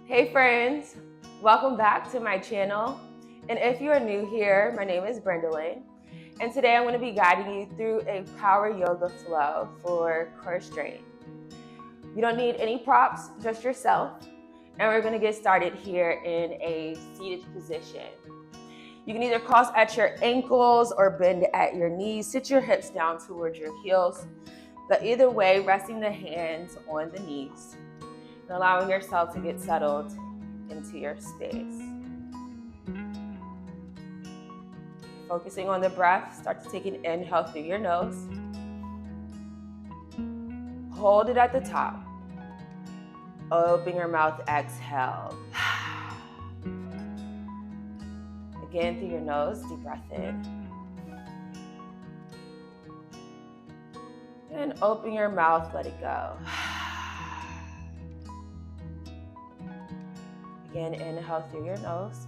Hey friends, welcome back to my channel. And if you are new here, my name is Brendalyn. And today I'm going to be guiding you through a power yoga flow for core strength. You don't need any props, just yourself. And we're going to get started here in a seated position. You can either cross at your ankles or bend at your knees. Sit your hips down towards your heels. But either way, resting the hands on the knees and allowing yourself to get settled into your space. Focusing on the breath, start to take an inhale through your nose. Hold it at the top. Open your mouth, exhale. Again, through your nose, deep breath in. And open your mouth, let it go. Again, inhale through your nose.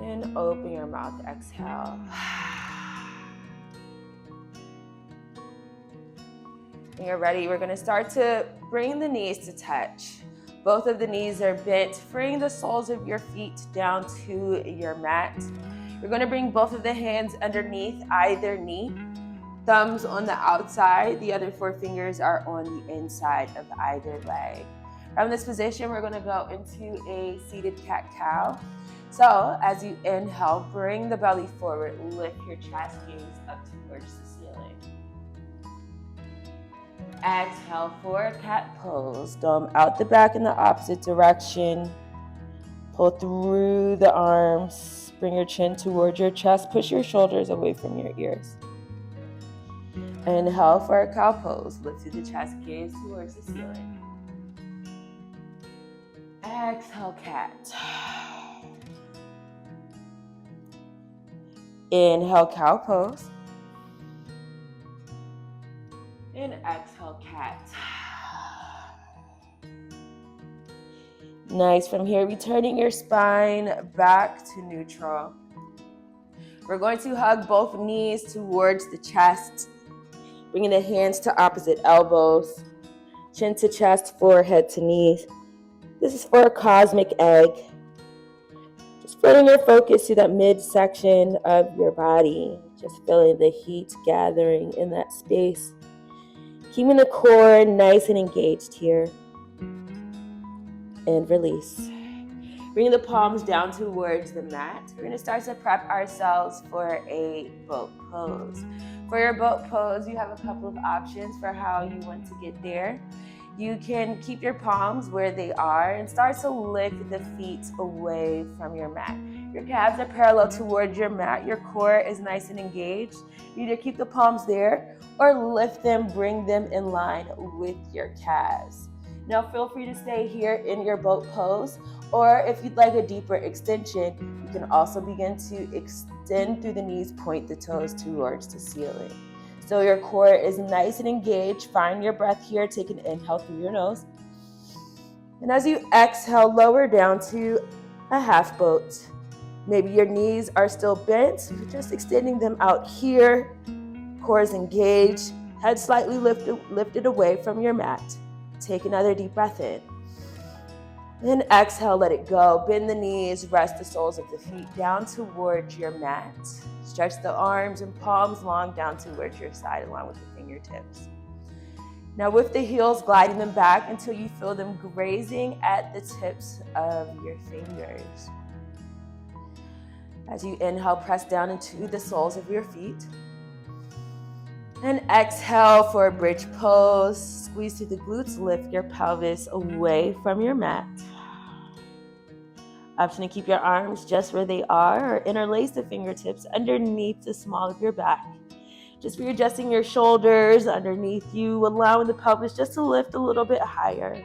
And open your mouth, exhale. When you're ready, we're going to start to bring the knees to touch. Both of the knees are bent, bring the soles of your feet down to your mat. You're going to bring both of the hands underneath either knee. Thumbs on the outside, the other 4 fingers are on the inside of either leg. From this position, we're going to go into a seated cat-cow. So as you inhale, bring the belly forward, lift your chest, gaze up towards the ceiling. Exhale for a cat pose. Dome out the back in the opposite direction. Pull through the arms. Bring your chin towards your chest. Push your shoulders away from your ears. Inhale for a cow pose. Lift through the chest, gaze towards the ceiling. Exhale, cat. Inhale, cow pose. And exhale, cat. Nice. From here, returning your spine back to neutral. We're going to hug both knees towards the chest, bringing the hands to opposite elbows, chin to chest, forehead to knees. This is for a cosmic egg. Just putting your focus to that midsection of your body, just feeling the heat gathering in that space. Keeping the core nice and engaged here. And release. Bring the palms down towards the mat. We're going to start to prep ourselves for a boat pose. For your boat pose, you have a couple of options for how you want to get there. You can keep your palms where they are and start to lift the feet away from your mat. Your calves are parallel towards your mat. Your core is nice and engaged. You either keep the palms there or lift them, bring them in line with your calves. Now feel free to stay here in your boat pose, or if you'd like a deeper extension, you can also begin to extend through the knees, point the toes towards the ceiling. So your core is nice and engaged. Find your breath here. Take an inhale through your nose. And as you exhale, lower down to a half boat. Maybe your knees are still bent. You're just extending them out here. Core is engaged. Head slightly lifted away from your mat. Take another deep breath in. Then exhale, let it go. Bend the knees, rest the soles of the feet down towards your mat. Stretch the arms and palms long down towards your side along with the fingertips. Now with the heels, gliding them back until you feel them grazing at the tips of your fingers. As you inhale, press down into the soles of your feet. And exhale for a bridge pose. Squeeze through the glutes, lift your pelvis away from your mat. Option to keep your arms just where they are or interlace the fingertips underneath the small of your back. Just readjusting your shoulders underneath you, allowing the pelvis just to lift a little bit higher.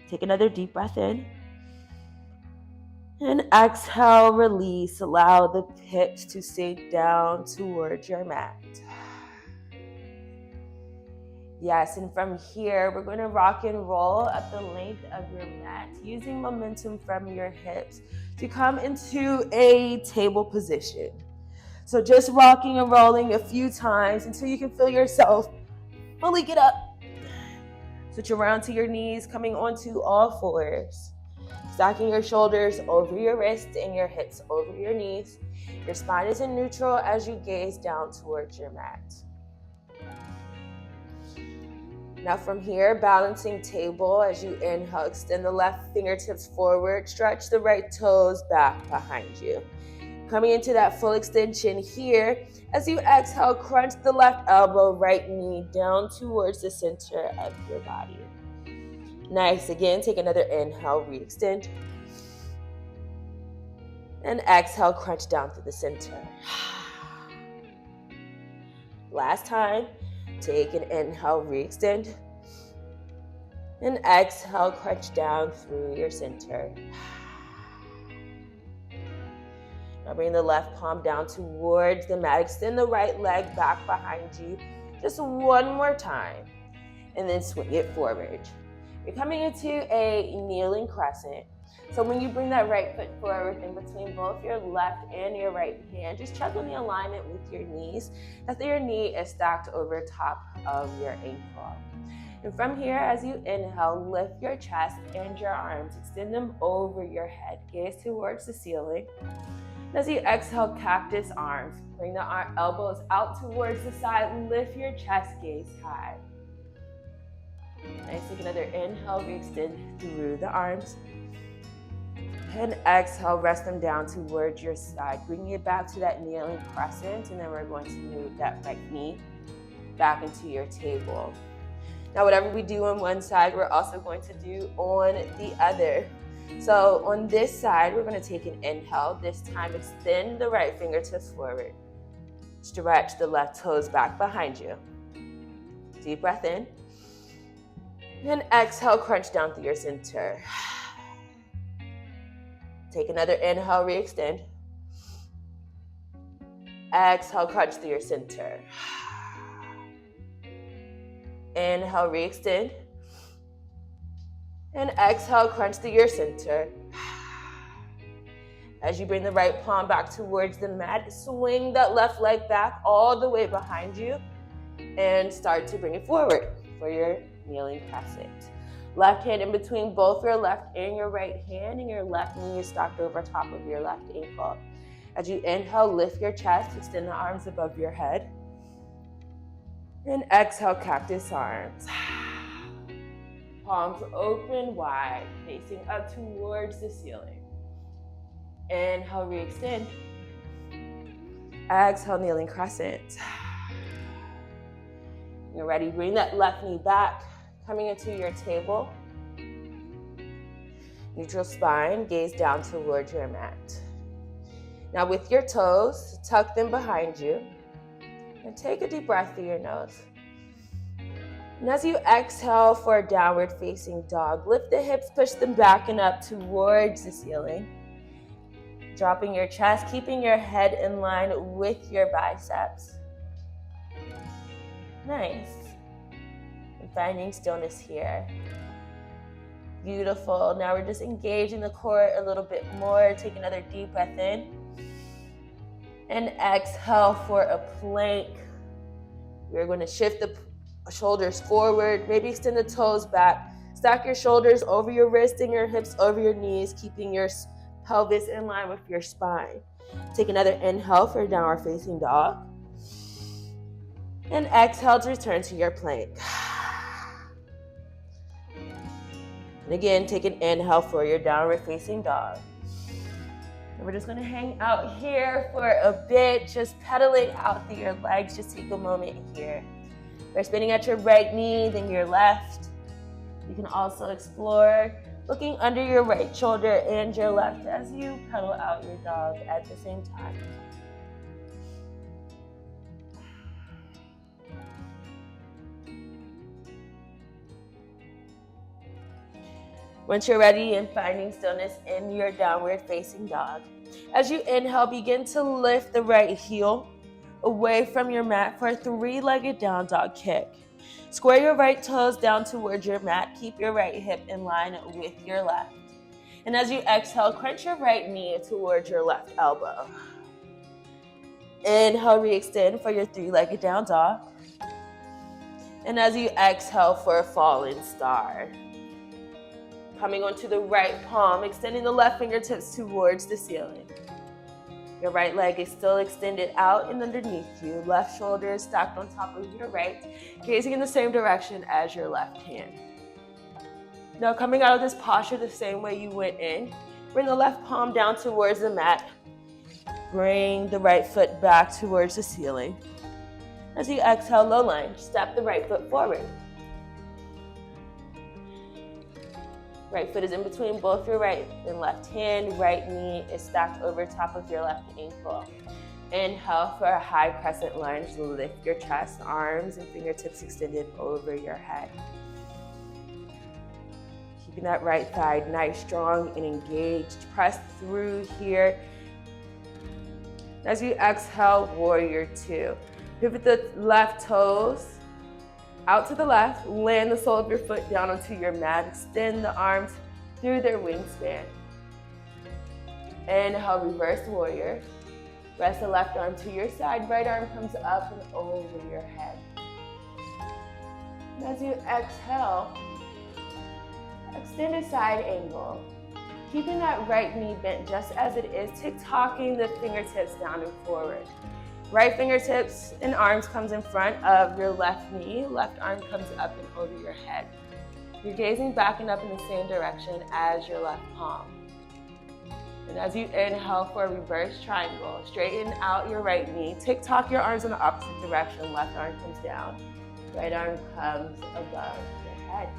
Take another deep breath in. And exhale, release. Allow the hips to sink down towards your mat. Yes, and from here, we're going to rock and roll at the length of your mat, using momentum from your hips to come into a table position. So just rocking and rolling a few times until you can feel yourself fully get up. Switch around to your knees, coming onto all fours. Stacking your shoulders over your wrists and your hips over your knees. Your spine is in neutral as you gaze down towards your mat. Now from here, balancing table as you inhale, extend the left fingertips forward, stretch the right toes back behind you. Coming into that full extension here, as you exhale, crunch the left elbow, right knee down towards the center of your body. Nice, again, take another inhale, re-extend. And exhale, crunch down through the center. Last time, take an inhale, re-extend. And exhale, crunch down through your center. Now bring the left palm down towards the mat. Extend the right leg back behind you. Just one more time. And then swing it forward. You're coming into a kneeling crescent. So when you bring that right foot forward in between both your left and your right hand, just check on the alignment with your knees, that your knee is stacked over top of your ankle. And from here, as you inhale, lift your chest and your arms, extend them over your head, gaze towards the ceiling. And as you exhale, cactus arms, bring the elbows out towards the side, lift your chest, gaze high. Nice, take another inhale, re-extend through the arms. And exhale, rest them down towards your side. Bring it back to that kneeling crescent, and then we're going to move that right knee back into your table. Now, whatever we do on one side, we're also going to do on the other. So on this side, we're going to take an inhale. This time, extend the right fingertips forward. Stretch the left toes back behind you. Deep breath in. And exhale, crunch down through your center. Take another inhale, re-extend. Exhale, crunch through your center. Inhale, re-extend. And exhale, crunch through your center. As you bring the right palm back towards the mat, swing that left leg back all the way behind you and start to bring it forward for your kneeling crescent. Left hand in between both your left and your right hand, and your left knee is stacked over top of your left ankle. As you inhale, lift your chest, extend the arms above your head. And exhale, cactus arms. Palms open wide, facing up towards the ceiling. Inhale, re-extend. Exhale, kneeling crescent. You're ready, bring that left knee back, coming into your table. Neutral spine, gaze down towards your mat. Now with your toes, tuck them behind you. And take a deep breath through your nose. And as you exhale for a downward facing dog, lift the hips, push them back and up towards the ceiling. Dropping your chest, keeping your head in line with your biceps. Nice. And finding stillness here. Beautiful. Now we're just engaging the core a little bit more. Take another deep breath in. And exhale for a plank. We're going to shift the shoulders forward. Maybe extend the toes back. Stack your shoulders over your wrists and your hips over your knees, keeping your pelvis in line with your spine. Take another inhale for a downward facing dog. And exhale to return to your plank. And again, take an inhale for your downward facing dog. And we're just gonna hang out here for a bit, just pedaling out through your legs. Just take a moment here. We're spinning at your right knee, then your left. You can also explore looking under your right shoulder and your left as you pedal out your dog at the same time. Once you're ready and finding stillness in your downward facing dog, as you inhale, begin to lift the right heel away from your mat for a three-legged down dog kick. Square your right toes down towards your mat. Keep your right hip in line with your left. And as you exhale, crunch your right knee towards your left elbow. Inhale, re-extend for your three-legged down dog. And as you exhale for a falling star, coming onto the right palm, extending the left fingertips towards the ceiling. Your right leg is still extended out and underneath you. Left shoulder is stacked on top of your right, gazing in the same direction as your left hand. Now coming out of this posture the same way you went in, bring the left palm down towards the mat. Bring the right foot back towards the ceiling. As you exhale, low lunge, step the right foot forward. Right foot is in between both your right and left hand. Right knee is stacked over top of your left ankle. Inhale for a high crescent lunge. Lift your chest, arms and fingertips extended over your head. Keeping that right thigh nice, strong, and engaged. Press through here. As you exhale, warrior two. Pivot the left toes out to the left, land the sole of your foot down onto your mat, extend the arms through their wingspan. Inhale, reverse warrior. Rest the left arm to your side, right arm comes up and over your head. And as you exhale, extend a side angle. Keeping that right knee bent just as it is, tick-tocking the fingertips down and forward. Right fingertips and arms comes in front of your left knee. Left arm comes up and over your head. You're gazing back and up in the same direction as your left palm. And as you inhale for a reverse triangle, straighten out your right knee. Tick-tock your arms in the opposite direction. Left arm comes down. Right arm comes above your head.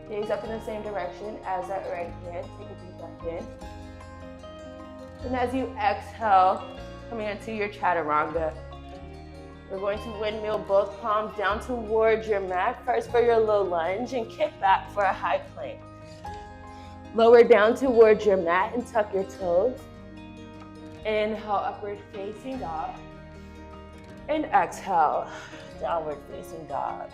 Gaze up in the same direction as that right hand. Take a deep breath in. And as you exhale, coming into your chaturanga, we're going to windmill both palms down towards your mat. First for your low lunge and kick back for a high plank. Lower down towards your mat and tuck your toes. Inhale, upward facing dog. And exhale, downward facing dog.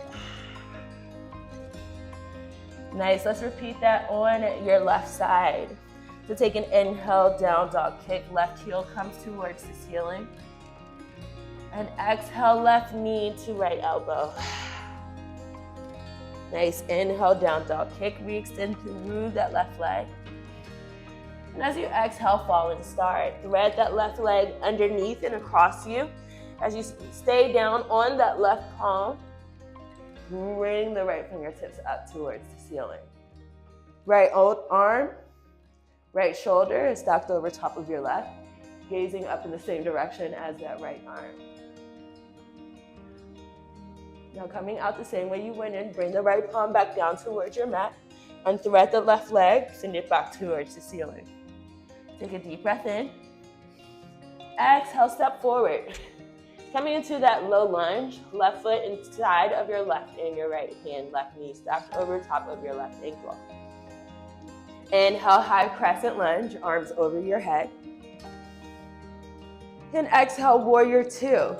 Nice, let's repeat that on your left side. So take an inhale, down dog kick, left heel comes towards the ceiling. And exhale, left knee to right elbow. Nice, inhale, down dog kick, re-extend through that left leg. And as you exhale, falling star. Thread that left leg underneath and across you. As you stay down on that left palm, bring the right fingertips up towards the ceiling. Right arm, right shoulder is stacked over top of your left, gazing up in the same direction as that right arm. Now coming out the same way you went in, bring the right palm back down towards your mat, unthread the left leg, send it back towards the ceiling. Take a deep breath in. Exhale, step forward. Coming into that low lunge, left foot inside of your left and your right hand, left knee stacked over top of your left ankle. Inhale, high crescent lunge, arms over your head. And exhale, warrior two.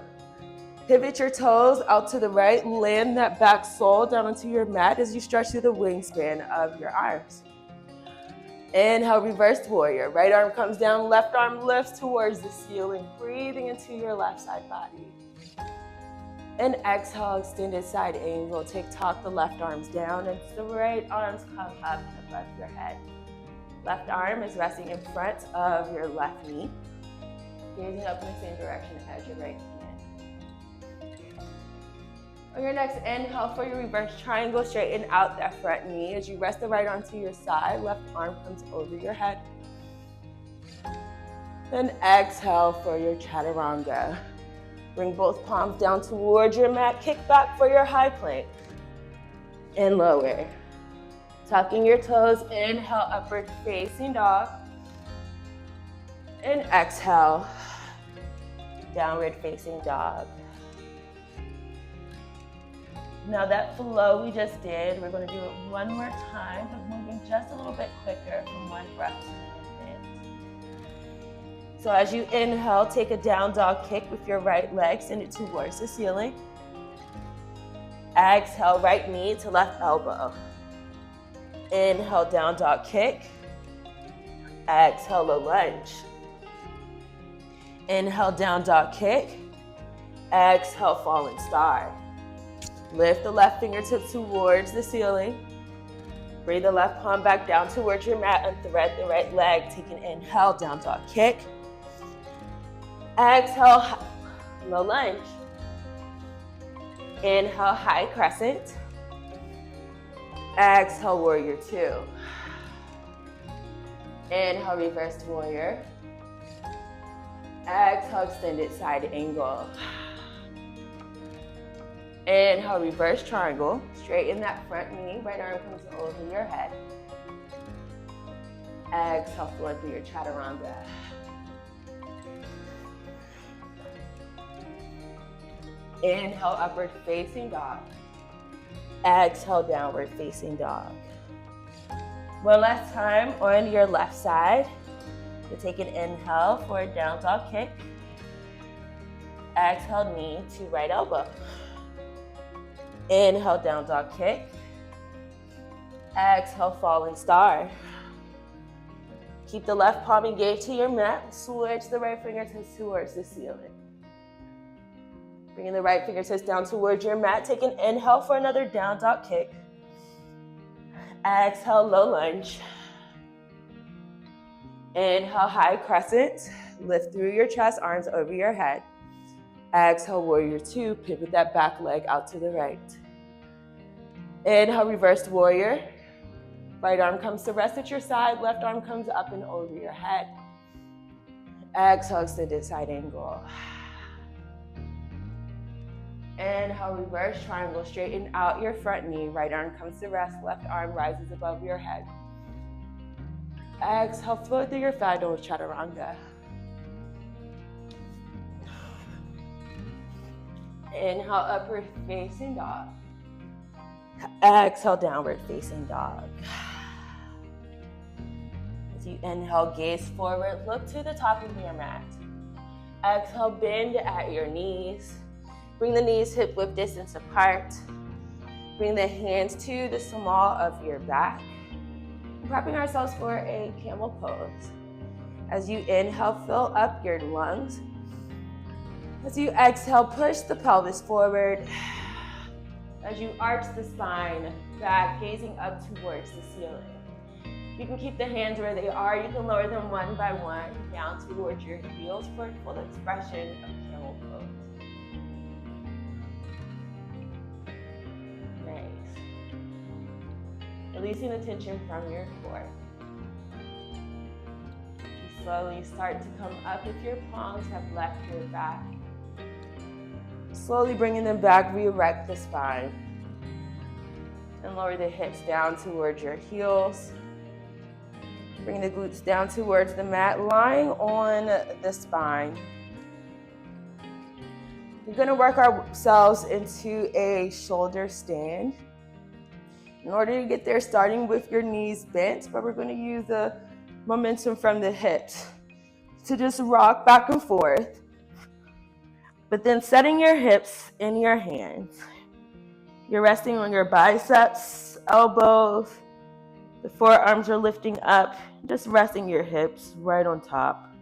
Pivot your toes out to the right, land that back sole down onto your mat as you stretch through the wingspan of your arms. Inhale, reverse warrior. Right arm comes down, left arm lifts towards the ceiling, breathing into your left side body. And exhale, extended side angle. Tick-tock the left arms down and the right arms come up and above your head. Left arm is resting in front of your left knee, gazing up in the same direction as your right hand. On your next inhale for your reverse triangle, straighten out that front knee as you rest the right arm to your side, left arm comes over your head. Then exhale for your chaturanga. Bring both palms down towards your mat, kick back for your high plank, and lower. Tucking your toes, inhale, upward facing dog, and exhale, downward facing dog. Now that flow we just did, we're going to do it one more time, but moving just a little bit quicker from one breath to the next. So as you inhale, take a down dog kick with your right leg, send it towards the ceiling. Exhale, right knee to left elbow. Inhale, down dog kick. Exhale, low lunge. Inhale, down dog kick. Exhale, falling star. Lift the left fingertips towards the ceiling. Bring the left palm back down towards your mat and thread the right leg. Take an inhale, down dog kick. Exhale, low lunge. Inhale, high crescent. Exhale, warrior two. Inhale, reversed warrior. Exhale, extended side angle. Inhale, reverse triangle. Straighten that front knee. Right arm comes over your head. Exhale, flow through your chaturanga. Inhale, upward facing dog. Exhale, downward facing dog. One last time on your left side. So take an inhale for a down dog kick. Exhale, knee to right elbow. Inhale, down dog kick. Exhale, falling star. Keep the left palm engaged to your mat. Switch the right fingertips towards the ceiling. Bringing the right fingertips down towards your mat. Take an inhale for another down dog kick. Exhale, low lunge. Inhale, high crescent. Lift through your chest, arms over your head. Exhale, warrior two. Pivot that back leg out to the right. Inhale, reversed warrior. Right arm comes to rest at your side. Left arm comes up and over your head. Exhale, extended side angle. Inhale, reverse triangle. Straighten out your front knee. Right arm comes to rest. Left arm rises above your head. Exhale, flow through your Fado Chaturanga. Inhale, upward facing dog. Exhale, downward facing dog. As you inhale, gaze forward. Look to the top of your mat. Exhale, bend at your knees. Bring the knees hip width distance apart. Bring the hands to the small of your back. Prepping ourselves for a camel pose. As you inhale, fill up your lungs. As you exhale, push the pelvis forward. As you arch the spine back, gazing up towards the ceiling. You can keep the hands where they are. You can lower them one by one down towards your heels for a full expression of camel pose. Releasing the tension from your core. You slowly start to come up if your palms have left your back. Slowly bringing them back, re-erect the spine. And lower the hips down towards your heels. Bring the glutes down towards the mat, lying on the spine. We're gonna work ourselves into a shoulder stand. In order to get there, starting with your knees bent, but we're going to use the momentum from the hips to just rock back and forth. But then setting your hips in your hands. You're resting on your biceps, elbows. The forearms are lifting up, just resting your hips right on top.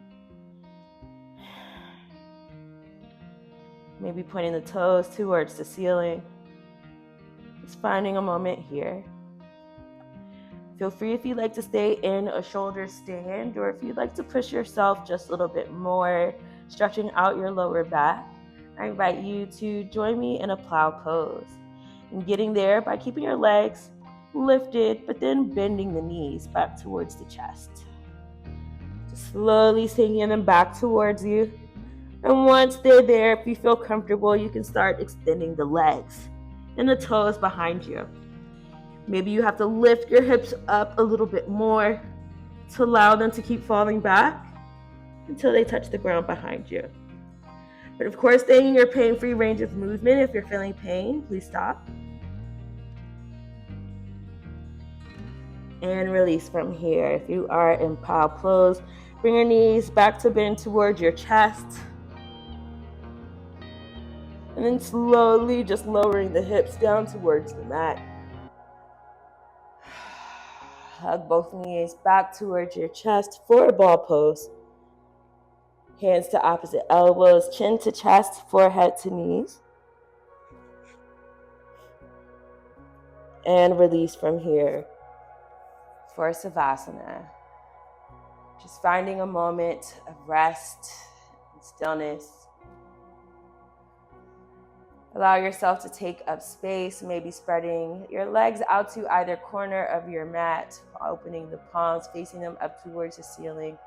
Maybe pointing the toes towards the ceiling. Just finding a moment here. Feel free if you'd like to stay in a shoulder stand, or if you'd like to push yourself just a little bit more, stretching out your lower back. I invite you to join me in a plow pose. And getting there by keeping your legs lifted, but then bending the knees back towards the chest. Just slowly sinking them back towards you. And once they're there, if you feel comfortable, you can start extending the legs and the toes behind you. Maybe you have to lift your hips up a little bit more to allow them to keep falling back until they touch the ground behind you. But of course, staying in your pain-free range of movement. If you're feeling pain, please stop. And release from here. If you are in plow pose, bring your knees back to bend towards your chest. And then slowly just lowering the hips down towards the mat. Hug both knees back towards your chest for a ball pose. Hands to opposite elbows, chin to chest, forehead to knees. And release from here for Savasana. Just finding a moment of rest and stillness. Allow yourself to take up space, maybe spreading your legs out to either corner of your mat, opening the palms, facing them up towards the ceiling.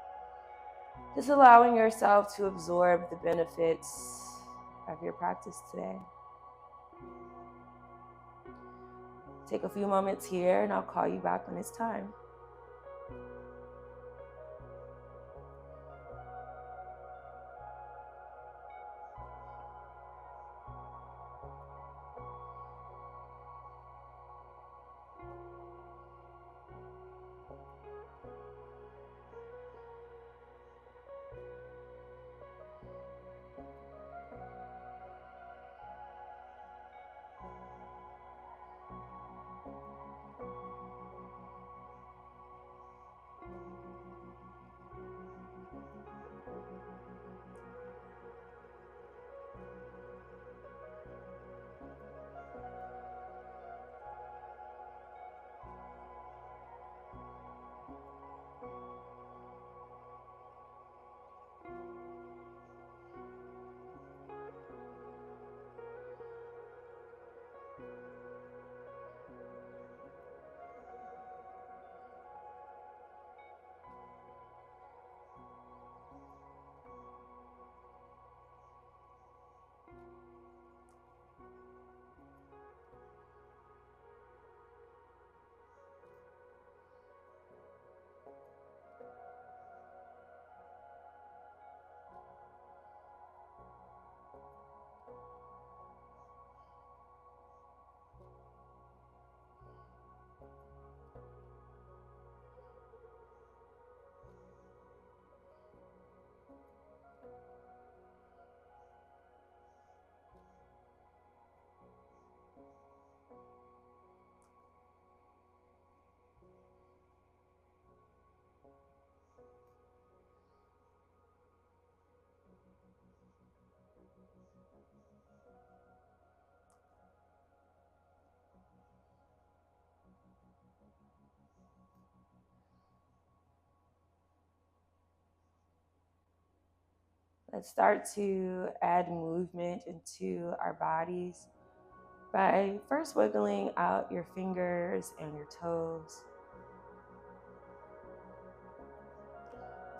Just allowing yourself to absorb the benefits of your practice today. Take a few moments here and I'll call you back when it's time. Let's start to add movement into our bodies by first wiggling out your fingers and your toes,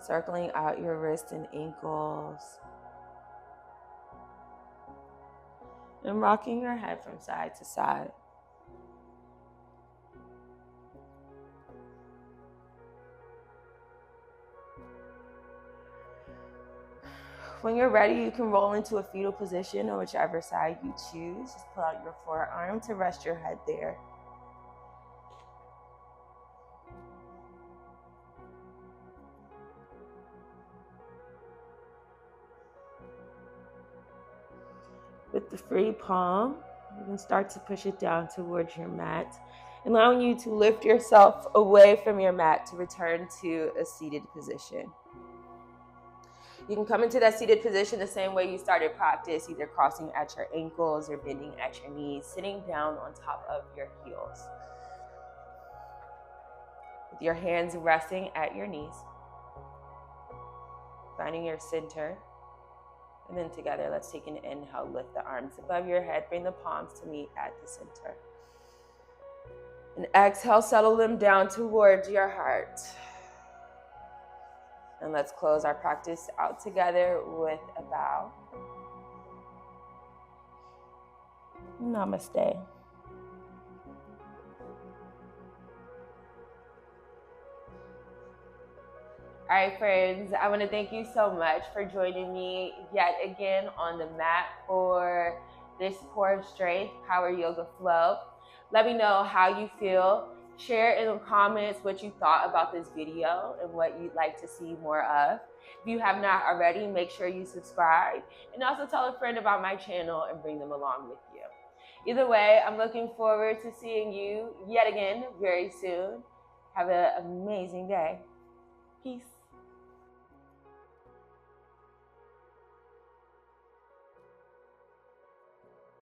circling out your wrists and ankles, and rocking your head from side to side. When you're ready, you can roll into a fetal position on whichever side you choose. Just pull out your forearm to rest your head there. With the free palm, you can start to push it down towards your mat, allowing you to lift yourself away from your mat to return to a seated position. You can come into that seated position the same way you started practice, either crossing at your ankles or bending at your knees, sitting down on top of your heels. With your hands resting at your knees, finding your center. And then together, let's take an inhale, lift the arms above your head, bring the palms to meet at the center. And exhale, settle them down towards your heart. And let's close our practice out together with a bow. Namaste. All right, friends, I want to thank you so much for joining me yet again on the mat for this Core Strength Power Yoga Flow. Let me know how you feel. Share in the comments what you thought about this video and what you'd like to see more of. If you have not already, make sure you subscribe and also tell a friend about my channel and bring them along with you. Either way, I'm looking forward to seeing you yet again very soon. Have an amazing day. Peace.